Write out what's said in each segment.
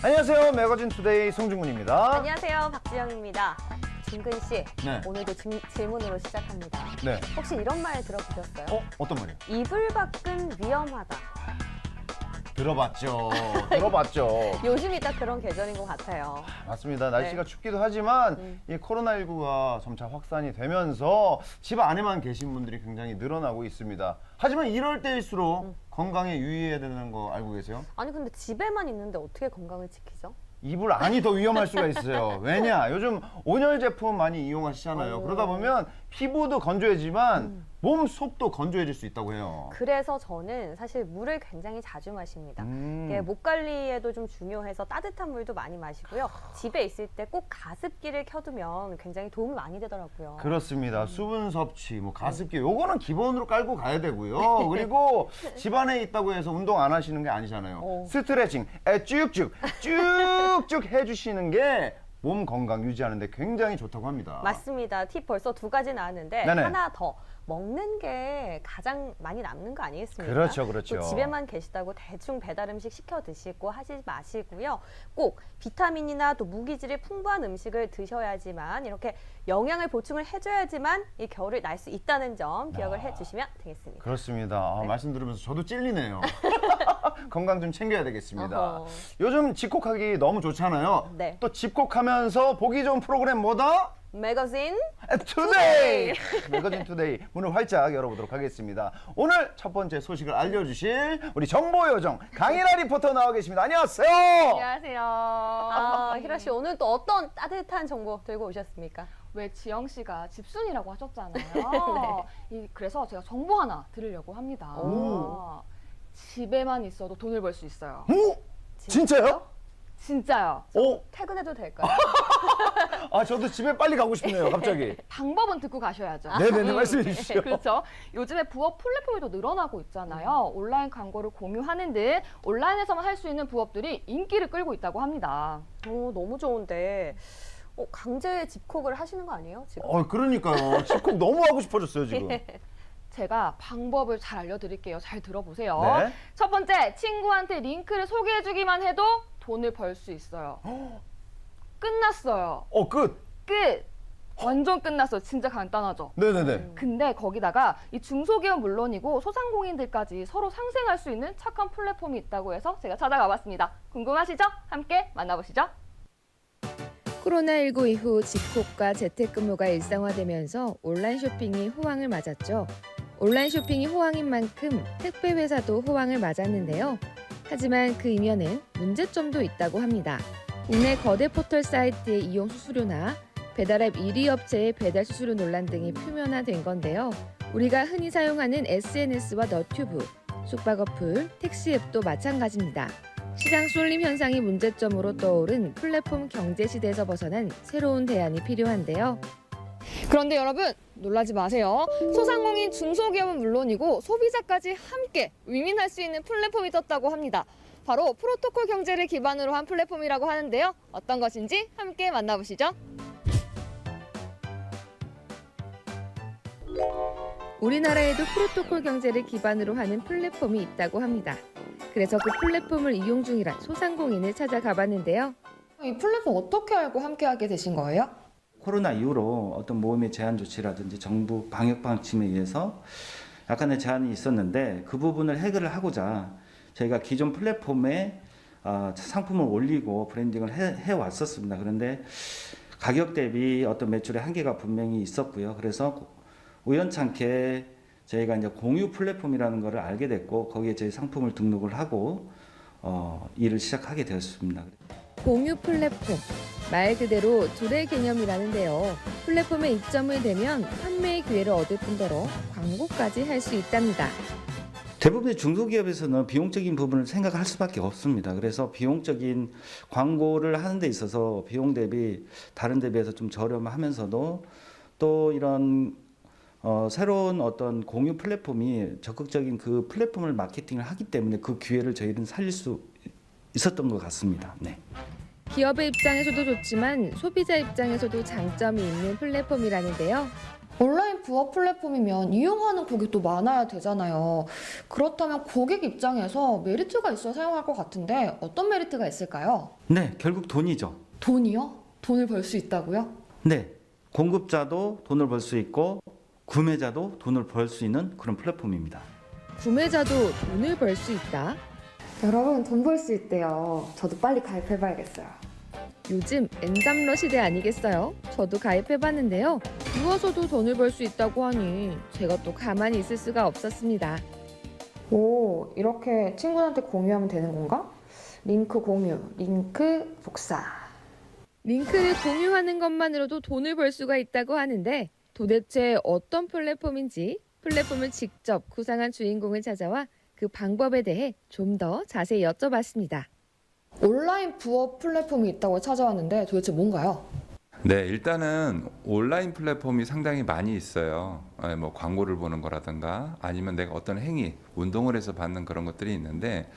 안녕하세요. 매거진 투데이 송중근입니다. 안녕하세요. 박지영입니다. 중근 씨, 네. 오늘도 질문으로 시작합니다. 네. 혹시 이런 말 들어보셨어요? 어떤 말이요? 이불 밖은 위험하다. 들어봤죠. 들어봤죠. 요즘이 딱 그런 계절인 것 같아요. 맞습니다. 날씨가 네. 춥기도 하지만 이 코로나19가 점차 확산이 되면서 집 안에만 계신 분들이 굉장히 늘어나고 있습니다. 하지만 이럴 때일수록 건강에 유의해야 되는 거 알고 계세요? 아니 근데 집에만 있는데 어떻게 건강을 지키죠? 이불 안이 더 위험할 수가 있어요. 왜냐? 요즘 온열 제품 많이 이용하시잖아요. 그러다 보면 피부도 건조해지만 몸 속도 건조해질 수 있다고 해요. 그래서 저는 사실 물을 굉장히 자주 마십니다. 이게 목 관리에도 좀 중요해서 따뜻한 물도 많이 마시고요. 집에 있을 때 꼭 가습기를 켜두면 굉장히 도움이 많이 되더라고요. 그렇습니다. 수분 섭취, 뭐 가습기 요거는 기본으로 깔고 가야 되고요. 그리고 집안에 있다고 해서 운동 안 하시는 게 아니잖아요. 스트레칭 쭉쭉 해주시는 게 몸 건강 유지하는데 굉장히 좋다고 합니다. 맞습니다. 팁 벌써 2가지 나왔는데 네네. 하나 더. 먹는 게 가장 많이 남는 거 아니겠습니까? 그렇죠, 그렇죠. 또 집에만 계시다고 대충 배달 음식 시켜 드시고 하지 마시고요. 꼭 비타민이나 또 무기질이 풍부한 음식을 드셔야지만 이렇게 영양을 보충을 해줘야지만 이 겨울을 날 수 있다는 점 기억을 해주시면 되겠습니다. 그렇습니다. 네. 말씀 들으면서 저도 찔리네요. 건강 좀 챙겨야 되겠습니다. 어허. 요즘 집콕하기 너무 좋잖아요. 네. 또 집콕하면서 보기 좋은 프로그램 뭐다? 매거진 투데이! 매거진 투데이 문을 활짝 열어보도록 하겠습니다. 오늘 첫 번째 소식을 알려주실 우리 정보요정 강일아 리포터 나와 계십니다. 안녕하세요. 안녕하세요. 희라 씨 오늘 또 어떤 따뜻한 정보 들고 오셨습니까? 왜 지영 씨가 집순이라고 하셨잖아요. 그래서 제가 정보 하나 드리려고 합니다. 오. 집에만 있어도 돈을 벌 수 있어요. 오? 진짜요? 진짜요. 오? 퇴근해도 될까요? 아, 저도 집에 빨리 가고 싶네요, 갑자기. 방법은 듣고 가셔야죠. 네네네, 말씀해 주시죠. 그렇죠. 요즘에 부업 플랫폼이 또 늘어나고 있잖아요. 온라인 광고를 공유하는 등 온라인에서만 할 수 있는 부업들이 인기를 끌고 있다고 합니다. 너무 좋은데 강제 집콕을 하시는 거 아니에요? 지금? 그러니까요. 집콕 너무 하고 싶어졌어요, 지금. 제가 방법을 잘 알려드릴게요. 잘 들어보세요. 네. 첫 번째, 친구한테 링크를 소개해주기만 해도 돈을 벌 수 있어요. 끝났어요. 끝. 끝! 완전 끝났어요. 진짜 간단하죠? 네네네. 근데 거기다가 이 중소기업 물론이고 소상공인들까지 서로 상생할 수 있는 착한 플랫폼이 있다고 해서 제가 찾아가 봤습니다. 궁금하시죠? 함께 만나보시죠. 코로나19 이후 집콕과 재택근무가 일상화되면서 온라인 쇼핑이 호황을 맞았죠. 온라인 쇼핑이 호황인 만큼 택배 회사도 호황을 맞았는데요. 하지만 그 이면엔 문제점도 있다고 합니다. 국내 거대 포털 사이트의 이용 수수료나 배달앱 1위 업체의 배달 수수료 논란 등이 표면화된 건데요. 우리가 흔히 사용하는 SNS와 너튜브, 숙박 어플, 택시 앱도 마찬가지입니다. 시장 쏠림 현상이 문제점으로 떠오른 플랫폼 경제 시대에서 벗어난 새로운 대안이 필요한데요. 그런데 여러분 놀라지 마세요. 소상공인 중소기업은 물론이고 소비자까지 함께 윈윈할 수 있는 플랫폼이 떴다고 합니다. 바로 프로토콜 경제를 기반으로 한 플랫폼이라고 하는데요. 어떤 것인지 함께 만나보시죠. 우리나라에도 프로토콜 경제를 기반으로 하는 플랫폼이 있다고 합니다. 그래서 그 플랫폼을 이용 중이란 소상공인을 찾아가 봤는데요. 이 플랫폼 어떻게 알고 함께하게 되신 거예요? 코로나 이후로 어떤 모임의 제한 조치라든지 정부 방역 방침에 의해서 약간의 제한이 있었는데 그 부분을 해결을 하고자 저희가 기존 플랫폼에 상품을 올리고 브랜딩을 해왔었습니다. 그런데 가격 대비 어떤 매출의 한계가 분명히 있었고요. 그래서 우연찮게 저희가 이제 공유 플랫폼이라는 것을 알게 됐고 거기에 저희 상품을 등록을 하고 일을 시작하게 되었습니다. 공유 플랫폼. 말 그대로 둘의 개념이라는데요. 플랫폼에 입점을 되면 판매의 기회를 얻을 뿐더러 광고까지 할 수 있답니다. 대부분의 중소기업에서는 비용적인 부분을 생각할 수밖에 없습니다. 그래서 비용적인 광고를 하는 데 있어서 비용 대비 다른 데 비해서 좀 저렴하면서도 또 이런 새로운 어떤 공유 플랫폼이 적극적인 그 플랫폼을 마케팅을 하기 때문에 그 기회를 저희는 살릴 수 있었던 것 같습니다. 네. 기업의 입장에서도 좋지만 소비자 입장에서도 장점이 있는 플랫폼이라는데요. 온라인 부업 플랫폼이면 이용하는 고객도 많아야 되잖아요. 그렇다면 고객 입장에서 메리트가 있어 사용할 것 같은데 어떤 메리트가 있을까요? 네, 결국 돈이죠. 돈이요? 돈을 벌 수 있다고요? 네, 공급자도 돈을 벌 수 있고 구매자도 돈을 벌 수 있는 그런 플랫폼입니다. 구매자도 돈을 벌 수 있다. 여러분 돈 벌 수 있대요. 저도 빨리 가입해봐야겠어요. 요즘 엔잡러 시대 아니겠어요? 저도 가입해봤는데요. 누워서도 돈을 벌 수 있다고 하니 제가 또 가만히 있을 수가 없었습니다. 오, 이렇게 친구한테 공유하면 되는 건가? 링크 공유, 링크 복사. 링크를 공유하는 것만으로도 돈을 벌 수가 있다고 하는데 도대체 어떤 플랫폼인지 플랫폼을 직접 구상한 주인공을 찾아와 그 방법에 대해 좀 더 자세히 여쭤봤습니다. 온라인 부업 플랫폼이 있다고 찾아왔는데 도대체 뭔가요? 네, 일단은 온라인 플랫폼이 상당히 많이 있어요. 뭐 광고를 보는 거라든가 아니면 내가 어떤 행위, 운동을 해서 받는 그런 것들이 있는데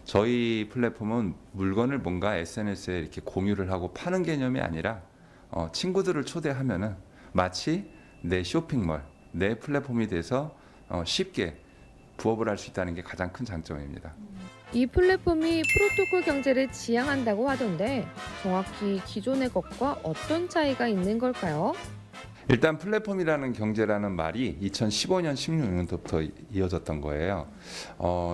저희 플랫폼은 물건을 뭔가 SNS에 이렇게 공유를 하고 파는 개념이 아니라 친구들을 초대하면은 마치 내 쇼핑몰, 내 플랫폼이 돼서 쉽게 부업을 할 수 있다는 게 가장 큰 장점입니다. 이 플랫폼이 프로토콜 경제를 지향한다고 하던데 정확히 기존의 것과 어떤 차이가 있는 걸까요? 일단 플랫폼이라는 경제라는 말이 2015년, 16년부터 이어졌던 거예요.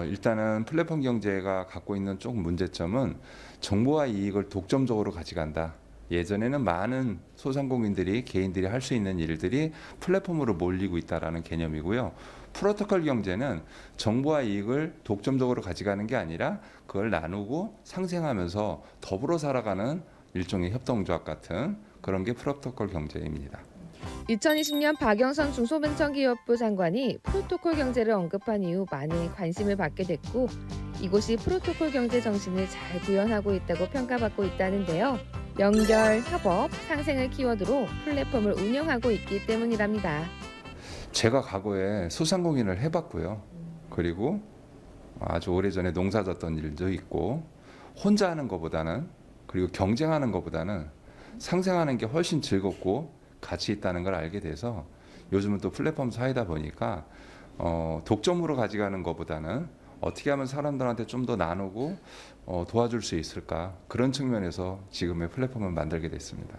일단은 플랫폼 경제가 갖고 있는 조금 문제점은 정보와 이익을 독점적으로 가져간다. 예전에는 많은 소상공인들이 개인들이 할 수 있는 일들이 플랫폼으로 몰리고 있다라는 개념이고요. 프로토콜 경제는 정보와 이익을 독점적으로 가져가는 게 아니라 그걸 나누고 상생하면서 더불어 살아가는 일종의 협동조합 같은 그런 게 프로토콜 경제입니다. 2020년 박영선 중소벤처기업부 장관이 프로토콜 경제를 언급한 이후 많은 관심을 받게 됐고 이곳이 프로토콜 경제 정신을 잘 구현하고 있다고 평가받고 있다는데요. 연결, 협업, 상생을 키워드로 플랫폼을 운영하고 있기 때문이랍니다. 제가 과거에 소상공인을 해봤고요. 그리고 아주 오래전에 농사 졌던 일도 있고 혼자 하는 것보다는 그리고 경쟁하는 것보다는 상생하는 게 훨씬 즐겁고 가치 있다는 걸 알게 돼서 요즘은 또 플랫폼 사회다 보니까 독점으로 가져가는 것보다는 어떻게 하면 사람들한테 좀 더 나누고 도와줄 수 있을까 그런 측면에서 지금의 플랫폼을 만들게 됐습니다.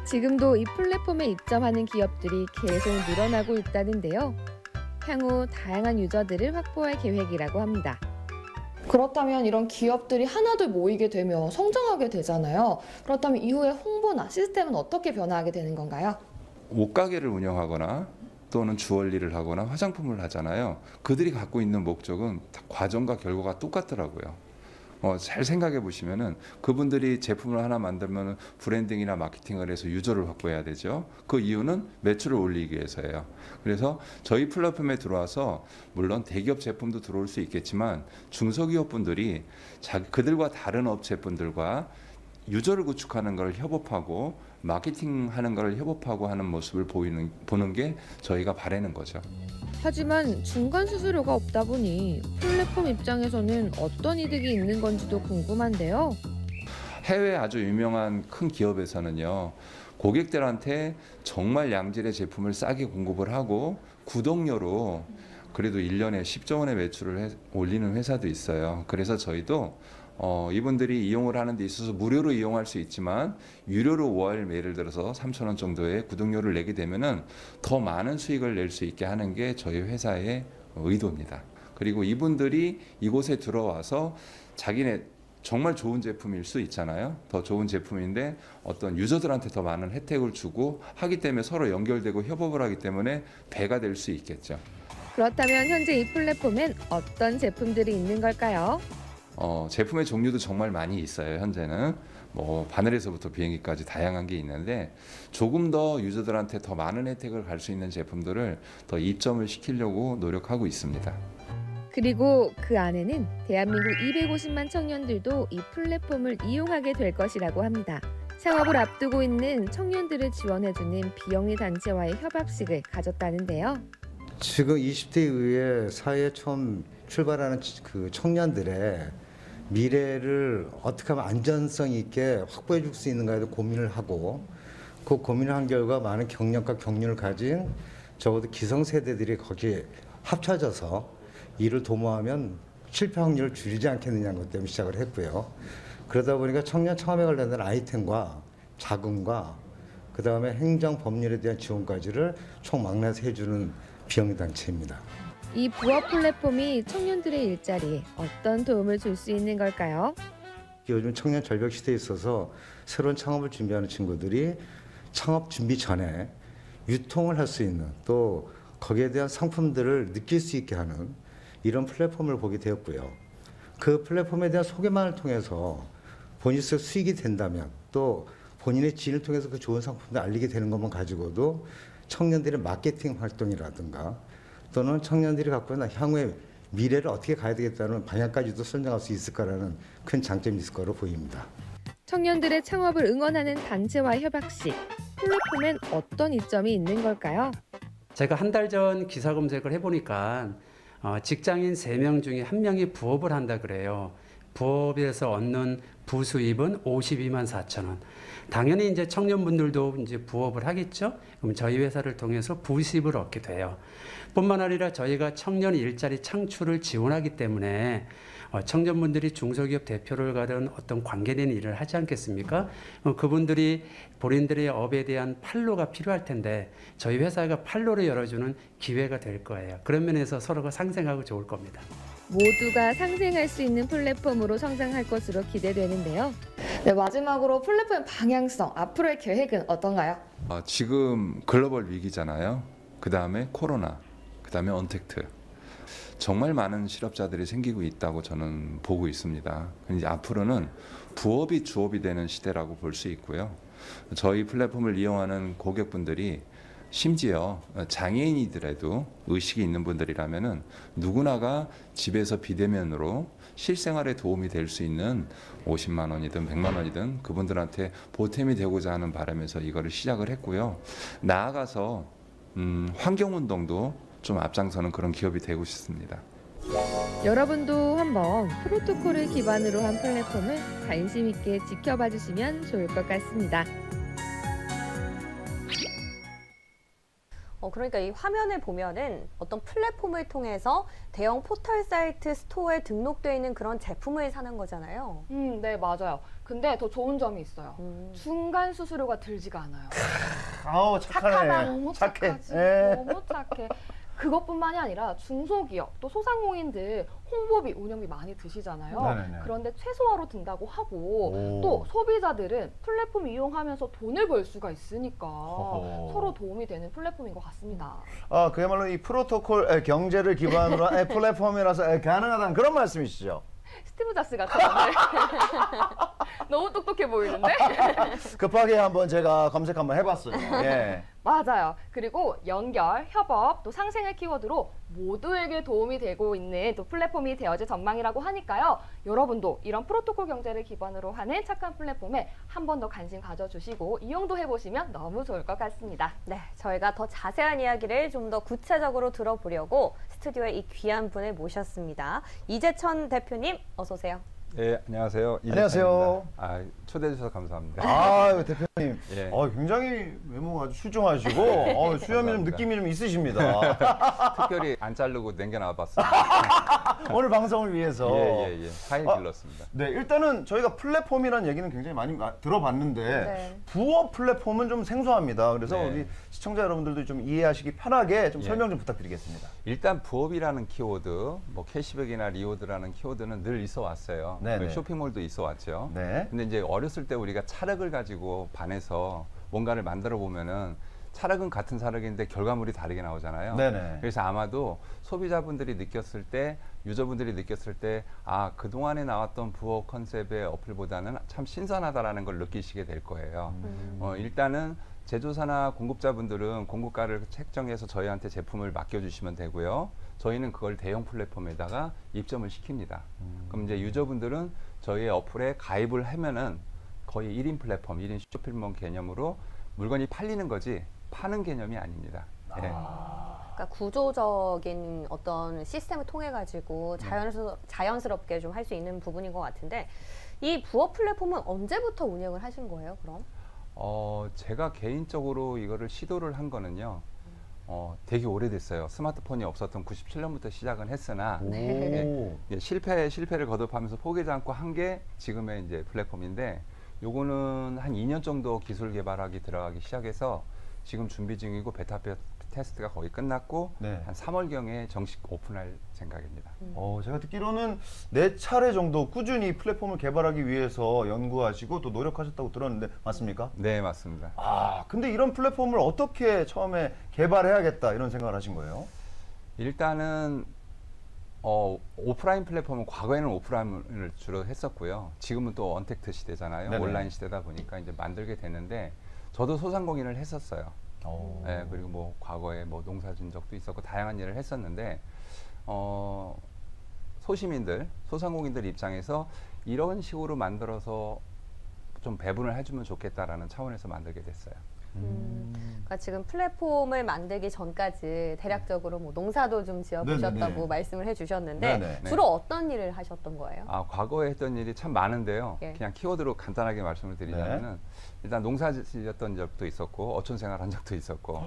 지금도 이 플랫폼에 입점하는 기업들이 계속 늘어나고 있다는데요. 향후 다양한 유저들을 확보할 계획이라고 합니다. 그렇다면 이런 기업들이 하나둘 모이게 되면 성장하게 되잖아요. 그렇다면 이후에 홍보나 시스템은 어떻게 변화하게 되는 건가요? 옷가게를 운영하거나 또는 주얼리를 하거나 화장품을 하잖아요. 그들이 갖고 있는 목적은 다 과정과 결과가 똑같더라고요. 잘 생각해 보시면은 그분들이 제품을 하나 만들면 브랜딩이나 마케팅을 해서 유저를 확보해야 되죠. 그 이유는 매출을 올리기 위해서예요. 그래서 저희 플랫폼에 들어와서 물론 대기업 제품도 들어올 수 있겠지만 중소기업 분들이 그들과 다른 업체분들과 유저를 구축하는 걸 협업하고 마케팅하는 걸 협업하고 하는 모습을 보는 게 저희가 바라는 거죠. 하지만 중간 수수료가 없다 보니 플랫폼 입장에서는 어떤 이득이 있는 건지도 궁금한데요. 해외 아주 유명한 큰 기업에서는요. 고객들한테 정말 양질의 제품을 싸게 공급을 하고 구독료로 그래도 1년에 10조 원의 매출을 올리는 회사도 있어요. 그래서 저희도 이분들이 이용을 하는 데 있어서 무료로 이용할 수 있지만 유료로 월 예를 들어서 3,000원 정도의 구독료를 내게 되면은 더 많은 수익을 낼 수 있게 하는 게 저희 회사의 의도입니다. 그리고 이분들이 이곳에 들어와서 자기네 정말 좋은 제품일 수 있잖아요. 더 좋은 제품인데 어떤 유저들한테 더 많은 혜택을 주고 하기 때문에 서로 연결되고 협업을 하기 때문에 배가 될 수 있겠죠. 그렇다면 현재 이 플랫폼엔 어떤 제품들이 있는 걸까요? 제품의 종류도 정말 많이 있어요. 현재는 뭐 바늘에서부터 비행기까지 다양한 게 있는데 조금 더 유저들한테 더 많은 혜택을 갈 수 있는 제품들을 더 입점을 시키려고 노력하고 있습니다. 그리고 그 안에는 대한민국 250만 청년들도 이 플랫폼을 이용하게 될 것이라고 합니다. 창업을 앞두고 있는 청년들을 지원해주는 비영리 단체와의 협업식을 가졌다는데요. 지금 20대 이후에 사회에 처음 출발하는 그 청년들의 미래를 어떻게 하면 안전성 있게 확보해 줄 수 있는가에도 고민을 하고 그 고민을 한 결과 많은 경력과 경륜을 가진 적어도 기성세대들이 거기에 합쳐져서 이를 도모하면 실패 확률을 줄이지 않겠느냐는 것 때문에 시작을 했고요. 그러다 보니까 청년 창업에 관련된 아이템과 자금과 그다음에 행정 법률에 대한 지원까지를 총 망라해서 해주는 비영리단체입니다. 이 부업 플랫폼이 청년들의 일자리에 어떤 도움을 줄 수 있는 걸까요? 요즘 청년 절벽 시대에 있어서 새로운 창업을 준비하는 친구들이 창업 준비 전에 유통을 할 수 있는 또 거기에 대한 상품들을 느낄 수 있게 하는 이런 플랫폼을 보게 되었고요. 그 플랫폼에 대한 소개만을 통해서 본인의 수익이 된다면 또 본인의 지인을 통해서 그 좋은 상품을 알리게 되는 것만 가지고도 청년들의 마케팅 활동이라든가 또는 청년들이 갖고 있는 향후의 미래를 어떻게 가야 되겠다는 방향까지도 설정할 수 있을 거라는 큰 장점이 있을 거로 보입니다. 청년들의 창업을 응원하는 단체와 협약 시 플랫폼엔 어떤 이점이 있는 걸까요? 제가 한 달 전 기사 검색을 해보니까 직장인 3명 중에 1명이 부업을 한다 그래요. 부업에서 얻는 부수입은 52만 4천 원. 당연히 이제 청년분들도 이제 부업을 하겠죠. 그럼 저희 회사를 통해서 부수입을 얻게 돼요. 뿐만 아니라 저희가 청년 일자리 창출을 지원하기 때문에 청년분들이 중소기업 대표를 가른 어떤 관계된 일을 하지 않겠습니까? 그분들이 본인들의 업에 대한 판로가 필요할 텐데 저희 회사가 판로를 열어주는 기회가 될 거예요. 그런 면에서 서로가 상생하고 좋을 겁니다. 모두가 상생할 수 있는 플랫폼으로 성장할 것으로 기대되는데요. 네, 마지막으로 플랫폼의 방향성, 앞으로의 계획은 어떤가요? 지금 글로벌 위기잖아요. 그 다음에 코로나, 그 다음에 언택트. 정말 많은 실업자들이 생기고 있다고 저는 보고 있습니다. 이제 앞으로는 부업이 주업이 되는 시대라고 볼 수 있고요. 저희 플랫폼을 이용하는 고객분들이 심지어 장애인이더라도 의식이 있는 분들이라면은 누구나가 집에서 비대면으로 실생활에 도움이 될 수 있는 50만 원이든 100만 원이든 그분들한테 보탬이 되고자 하는 바람에서 이거를 시작을 했고요. 나아가서 환경운동도 좀 앞장서는 그런 기업이 되고 싶습니다. 여러분도 한번 프로토콜을 기반으로 한 플랫폼을 관심 있게 지켜봐 주시면 좋을 것 같습니다. 그러니까 이 화면을 보면은 어떤 플랫폼을 통해서 대형 포털 사이트 스토어에 등록되어 있는 그런 제품을 사는 거잖아요. 네, 맞아요. 근데 더 좋은 점이 있어요. 중간 수수료가 들지가 않아요. 아우 착하네. 너무 착해. 착하지. 예. 너무 착해. 그것뿐만이 아니라 중소기업 또 소상공인들 홍보비, 운영비 많이 드시잖아요. 네네네. 그런데 최소화로 든다고 하고 오. 또 소비자들은 플랫폼 이용하면서 돈을 벌 수가 있으니까 허허. 서로 도움이 되는 플랫폼인 것 같습니다. 그야말로 이 프로토콜 경제를 기반으로 한 플랫폼이라서 가능하다는 그런 말씀이시죠? 스티브 잡스 같아. 너무 똑똑해 보이는데? 급하게 한번 제가 검색 한번 해봤어요. 예. 맞아요. 그리고 연결, 협업, 또 상생을 키워드로 모두에게 도움이 되고 있는 또 플랫폼이 되어질 전망이라고 하니까요. 여러분도 이런 프로토콜 경제를 기반으로 하는 착한 플랫폼에 한 번 더 관심 가져주시고 이용도 해보시면 너무 좋을 것 같습니다. 네, 저희가 더 자세한 이야기를 좀 더 구체적으로 들어보려고 스튜디오에 이 귀한 분을 모셨습니다. 이재천 대표님, 어서 오세요. 네, 안녕하세요. 안녕하세요. 초대해 주셔서 감사합니다. 대표님. 예. 굉장히 외모가 아주 출중하시고 수염이 좀 감사합니다. 느낌이 좀 있으십니다. 특별히 안 자르고 남겨놔 봤습니다. 오늘 방송을 위해서. 예. 하이 길렀습니다. 네, 일단은 저희가 플랫폼이라는 얘기는 굉장히 많이 들어봤는데 네. 부업 플랫폼은 좀 생소합니다. 그래서 네. 우리 시청자 여러분들도 좀 이해하시기 편하게 좀 예. 설명 좀 부탁드리겠습니다. 일단 부업이라는 키워드, 뭐 캐시백이나 리워드라는 키워드는 늘 있어 왔어요. 네네. 쇼핑몰도 있어 왔죠. 네. 근데 이제 어렸을 때 우리가 차력을 가지고 반해서 뭔가를 만들어 보면은 차력은 같은 차력인데 결과물이 다르게 나오잖아요. 네네. 그래서 아마도 소비자분들이 느꼈을 때, 유저분들이 느꼈을 때, 그동안에 나왔던 부업 컨셉의 어플보다는 참 신선하다라는 걸 느끼시게 될 거예요. 일단은 제조사나 공급자분들은 공급가를 책정해서 저희한테 제품을 맡겨주시면 되고요. 저희는 그걸 대형 플랫폼에다가 입점을 시킵니다. 그럼 이제 유저분들은 저희의 어플에 가입을 하면은 거의 1인 플랫폼, 1인 쇼핑몰 개념으로 물건이 팔리는 거지 파는 개념이 아닙니다. 예. 그러니까 구조적인 어떤 시스템을 통해 가지고 자연스럽게 좀 할 수 있는 부분인 것 같은데 이 부업 플랫폼은 언제부터 운영을 하신 거예요, 그럼? 제가 개인적으로 이거를 시도를 한 거는요. 되게 오래됐어요. 스마트폰이 없었던 97년부터 시작은 했으나 오. 예, 실패를 거듭하면서 포기하지 않고 한 게 지금의 이제 플랫폼인데 요거는 한 2년 정도 기술 개발하기 들어가기 시작해서 지금 준비 중이고 베타 테스트가 거의 끝났고 네. 한 3월경에 정식 오픈할 생각입니다. 제가 듣기로는 4차례 정도 꾸준히 플랫폼을 개발하기 위해서 연구하시고 또 노력하셨다고 들었는데 맞습니까? 네, 맞습니다. 근데 이런 플랫폼을 어떻게 처음에 개발해야겠다 이런 생각을 하신 거예요? 일단은 오프라인 플랫폼은 과거에는 오프라인을 주로 했었고요. 지금은 또 언택트 시대잖아요. 네네. 온라인 시대다 보니까 이제 만들게 됐는데 저도 소상공인을 했었어요. 네, 그리고 뭐 과거에 뭐 농사 진 적도 있었고 다양한 일을 했었는데 소시민들, 소상공인들 입장에서 이런 식으로 만들어서 좀 배분을 해주면 좋겠다라는 차원에서 만들게 됐어요. 그러니까 지금 플랫폼을 만들기 전까지 대략적으로 뭐 농사도 좀 지어보셨다고 네네네. 말씀을 해주셨는데 네네. 주로 어떤 일을 하셨던 거예요? 과거에 했던 일이 참 많은데요. 예. 그냥 키워드로 간단하게 말씀을 드리자면은 일단 농사 지었던 적도 있었고 어촌 생활한 적도 있었고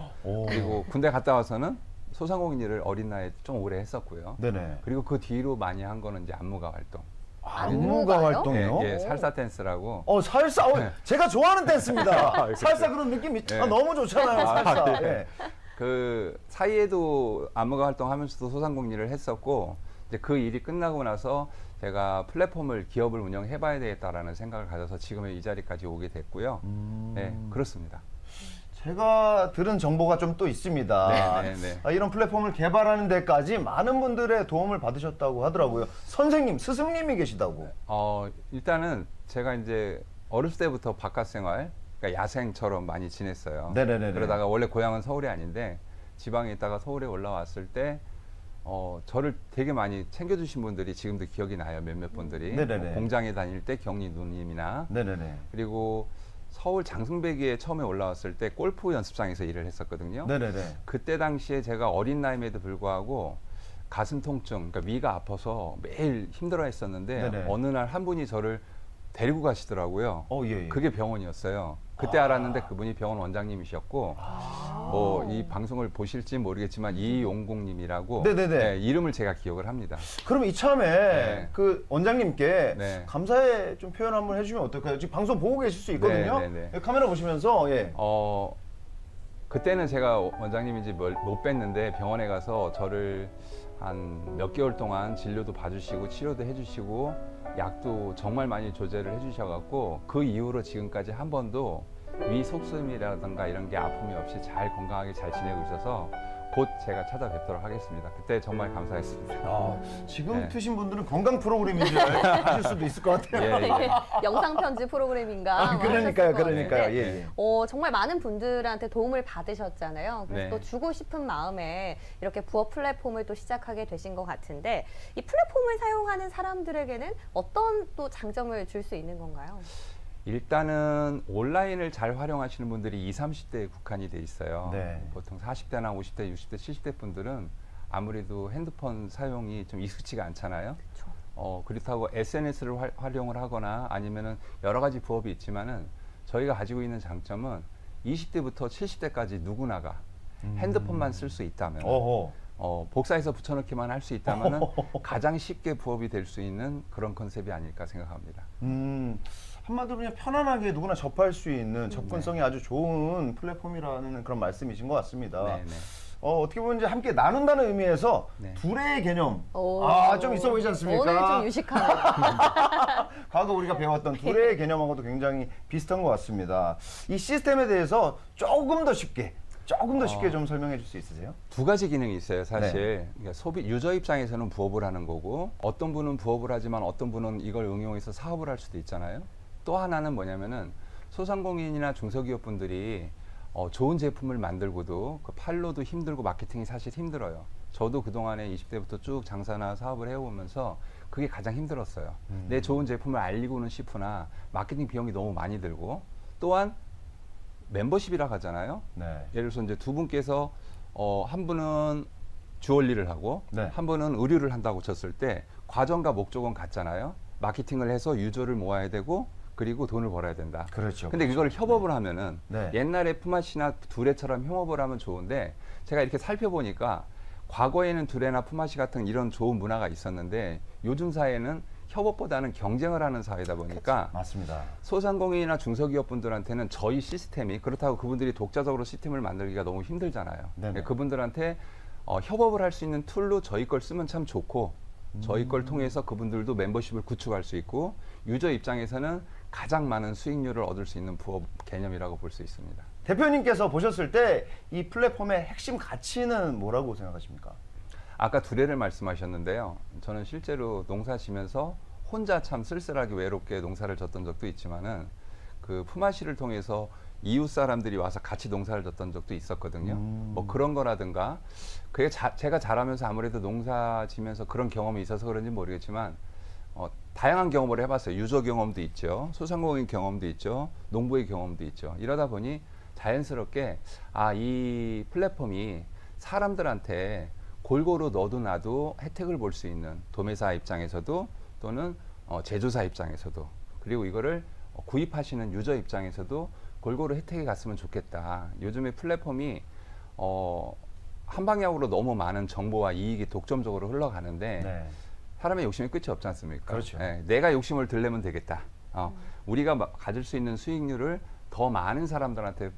그리고 군대 갔다 와서는 소상공인 일을 어린 나이에 좀 오래 했었고요. 네네. 그리고 그 뒤로 많이 한 거는 이제 안무가 활동. 안무가 안무가요? 활동이요? 예, 살사 댄스라고. 살사. 제가 좋아하는 댄스입니다. 그렇죠. 살사 그런 느낌이 예. 너무 좋잖아요. 살사. 예. 그 사이에도 안무가 활동하면서도 소상공인 일을 했었고 이제 그 일이 끝나고 나서 제가 플랫폼을 기업을 운영해봐야 되겠다라는 생각을 가져서 지금의 이 자리까지 오게 됐고요. 네, 그렇습니다. 제가 들은 정보가 좀 또 있습니다. 네. 이런 플랫폼을 개발하는 데까지 많은 분들의 도움을 받으셨다고 하더라고요. 선생님, 스승님이 계시다고. 일단은 제가 이제 어렸을 때부터 바깥 생활, 그러니까 야생처럼 많이 지냈어요. 네네네네. 그러다가 원래 고향은 서울이 아닌데 지방에 있다가 서울에 올라왔을 때 저를 되게 많이 챙겨주신 분들이 지금도 기억이 나요. 몇몇 분들이. 네네네. 공장에 다닐 때 경리 누님이나 네네네. 그리고 서울 장승배기에 처음에 올라왔을 때 골프 연습장에서 일을 했었거든요. 네네네. 그때 당시에 제가 어린 나이임에도 불구하고 가슴 통증, 그러니까 위가 아파서 매일 힘들어 했었는데 네네. 어느 날 한 분이 저를 데리고 가시더라고요. 예. 그게 병원이었어요. 그때 알았는데 그분이 병원 원장님이셨고 뭐 이 방송을 보실지 모르겠지만 이용국님이라고 네네네. 이름을 제가 기억을 합니다. 그럼 이참에 네. 그 원장님께 네. 감사의 좀 표현 한번 해주시면 어떨까요? 지금 방송 보고 계실 수 있거든요. 네네네. 카메라 보시면서 예. 그때는 제가 원장님인지 못 뵀는데 병원에 가서 저를 한 몇 개월 동안 진료도 봐주시고 치료도 해주시고 약도 정말 많이 조제를 해주셔갖고 그 이후로 지금까지 한 번도 위 속쓰림이라든가 이런 게 아픔이 없이 잘 건강하게 잘 지내고 있어서 곧 제가 찾아뵙도록 하겠습니다. 그때 정말 감사했습니다. 지금 네. 트신 분들은 건강 프로그램인 줄 아실 수도 있을 것 같아요. 되게 영상 편지 프로그램인가 뭐 하셨을 것 그러니까요. 같은데 예. 정말 많은 분들한테 도움을 받으셨잖아요. 그래서 네. 또 주고 싶은 마음에 이렇게 부업 플랫폼을 또 시작하게 되신 것 같은데 이 플랫폼을 사용하는 사람들에게는 어떤 또 장점을 줄 수 있는 건가요? 일단은 온라인을 잘 활용하시는 분들이 20, 30대에 국한이 돼 있어요. 네. 보통 40대나 50대, 60대, 70대 분들은 아무래도 핸드폰 사용이 좀 익숙치가 않잖아요. 그렇다고 SNS를 활용을 하거나 아니면은 여러 가지 부업이 있지만은 저희가 가지고 있는 장점은 20대부터 70대까지 누구나가 핸드폰만 쓸 수 있다면 복사해서 붙여넣기만 할 수 있다면은 가장 쉽게 부업이 될 수 있는 그런 컨셉이 아닐까 생각합니다. 한마디로 그냥 편안하게 누구나 접할 수 있는 접근성이 아주 좋은 플랫폼이라는 그런 말씀이신 것 같습니다. 네. 어떻게 보면 이제 함께 나눈다는 의미에서 네. 둘의 개념 좀 있어 보이지 않습니까? 오늘 좀 유식하네요. 과거 우리가 배웠던 둘의 개념하고도 굉장히 비슷한 것 같습니다. 이 시스템에 대해서 조금 더 쉽게 좀 설명해 줄 수 있으세요? 두 가지 기능이 있어요, 사실. 그러니까 유저 입장에서는 부업을 하는 거고, 어떤 분은 부업을 하지만 어떤 분은 이걸 응용해서 사업을 할 수도 있잖아요. 또 하나는 뭐냐면은 소상공인이나 중소기업 분들이 좋은 제품을 만들고도 그 팔로도 힘들고 마케팅이 사실 힘들어요. 저도 그동안에 20대부터 쭉 장사나 사업을 해오면서 그게 가장 힘들었어요. 내 좋은 제품을 알리고는 싶으나 마케팅 비용이 너무 많이 들고, 또한 멤버십이라고 하잖아요. 네. 예를 들어서 이제 두 분께서 한 분은 주얼리를 하고 네. 한 분은 의류를 한다고 쳤을 때 과정과 목적은 같잖아요. 마케팅을 해서 유저를 모아야 되고 그리고 돈을 벌어야 된다. 그렇죠. 근데 이걸 협업을 하면은 네. 옛날에 푸마시나 두레처럼 협업을 하면 좋은데 제가 이렇게 살펴보니까 과거에는 두레나 푸마시 같은 이런 좋은 문화가 있었는데 요즘 사회는 협업보다는 경쟁을 하는 사회다 보니까 맞습니다. 소상공인이나 중소기업분들한테는 저희 시스템이 그렇다고 그분들이 독자적으로 시스템을 만들기가 너무 힘들잖아요. 네네. 그분들한테 협업을 할 수 있는 툴로 저희 걸 쓰면 참 좋고 저희 걸 통해서 그분들도 멤버십을 구축할 수 있고 유저 입장에서는 가장 많은 수익률을 얻을 수 있는 부업 개념이라고 볼 수 있습니다. 대표님께서 보셨을 때 이 플랫폼의 핵심 가치는 뭐라고 생각하십니까? 아까 두레를 말씀하셨는데요. 저는 실제로 농사 지면서 혼자 참 쓸쓸하게 외롭게 농사를 졌던 적도 있지만은 그 푸마시를 통해서 이웃 사람들이 와서 같이 농사를 졌던 적도 있었거든요. 뭐 그런 거라든가 그게 제가 자라면서 아무래도 농사 지면서 그런 경험이 있어서 그런지 모르겠지만 다양한 경험을 해봤어요. 유저 경험도 있죠. 소상공인 경험도 있죠. 농부의 경험도 있죠. 이러다 보니 자연스럽게 이 플랫폼이 사람들한테 골고루 너도 나도 혜택을 볼 수 있는 도매사 입장에서도 또는 제조사 입장에서도 그리고 이거를 구입하시는 유저 입장에서도 골고루 혜택이 갔으면 좋겠다. 요즘에 플랫폼이 한 방향으로 너무 많은 정보와 이익이 독점적으로 흘러가는데 네. 사람의 욕심이 끝이 없지 않습니까? 그렇죠. 예, 내가 욕심을 들려면 되겠다. 우리가 가질 수 있는 수익률을 더 많은 사람들한테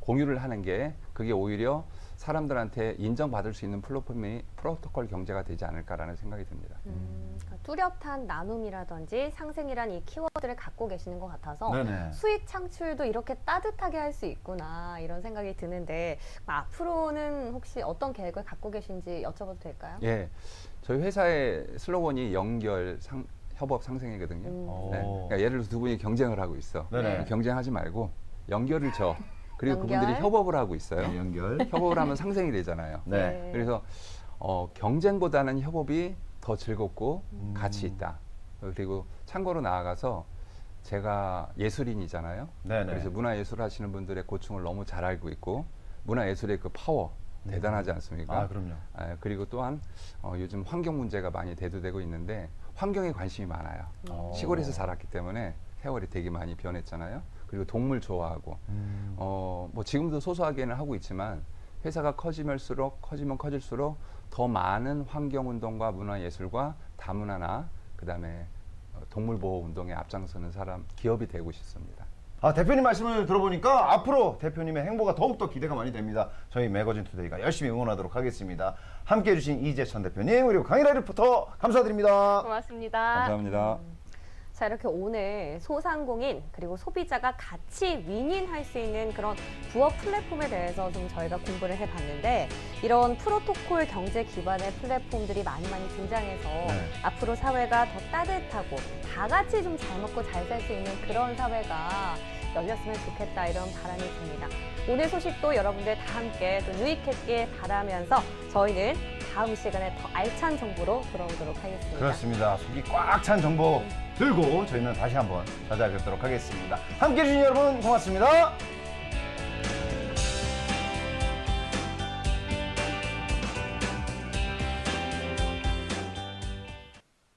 공유를 하는 게 그게 오히려 사람들한테 인정받을 수 있는 플랫폼이 프로토콜 경제가 되지 않을까라는 생각이 듭니다. 그러니까 뚜렷한 나눔이라든지 상생이란 이 키워드를 갖고 계시는 것 같아서 네네. 수익 창출도 이렇게 따뜻하게 할 수 있구나 이런 생각이 드는데 앞으로는 혹시 어떤 계획을 갖고 계신지 여쭤봐도 될까요? 예, 저희 회사의 슬로건이 협업 상생이거든요. 네. 그러니까 예를 들어서 두 분이 경쟁을 하고 있어. 네네. 경쟁하지 말고 연결을 줘. 그리고 연결. 그분들이 협업을 하고 있어요. 연결. 협업을 하면 상생이 되잖아요. 네. 그래서 경쟁보다는 협업이 더 즐겁고 가치 있다. 그리고 참고로 나아가서 제가 예술인이잖아요. 네네. 그래서 문화예술 하시는 분들의 고충을 너무 잘 알고 있고 문화예술의 그 파워 대단하지 않습니까? 아, 그럼요. 그리고 또한 요즘 환경 문제가 많이 대두되고 있는데 환경에 관심이 많아요. 시골에서 자랐기 때문에 세월이 되게 많이 변했잖아요. 그리고 동물 좋아하고 뭐 지금도 소소하게는 하고 있지만 회사가 커지면 커질수록 더 많은 환경운동과 문화예술과 다문화나 그다음에 동물보호운동에 앞장서는 기업이 되고 싶습니다. 대표님 말씀을 들어보니까 앞으로 대표님의 행보가 더욱더 기대가 많이 됩니다. 저희 매거진 투데이가 열심히 응원하도록 하겠습니다. 함께해 주신 이재천 대표님 그리고 강일아 리포터 감사드립니다. 고맙습니다. 감사합니다. 자, 이렇게 오늘 소상공인 그리고 소비자가 같이 윈윈할 수 있는 그런 부업 플랫폼에 대해서 좀 저희가 공부를 해봤는데 이런 프로토콜 경제 기반의 플랫폼들이 많이 등장해서 앞으로 사회가 더 따뜻하고 다 같이 좀 잘 먹고 잘 살 수 있는 그런 사회가 열렸으면 좋겠다 이런 바람이 듭니다. 오늘 소식도 여러분들 다 함께 또 유익했길 바라면서 저희는 다음 시간에 더 알찬 정보로 돌아오도록 하겠습니다. 그렇습니다. 속이 꽉 찬 정보 들고 저희는 다시 한번 찾아뵙도록 하겠습니다. 함께해 주신 여러분 고맙습니다.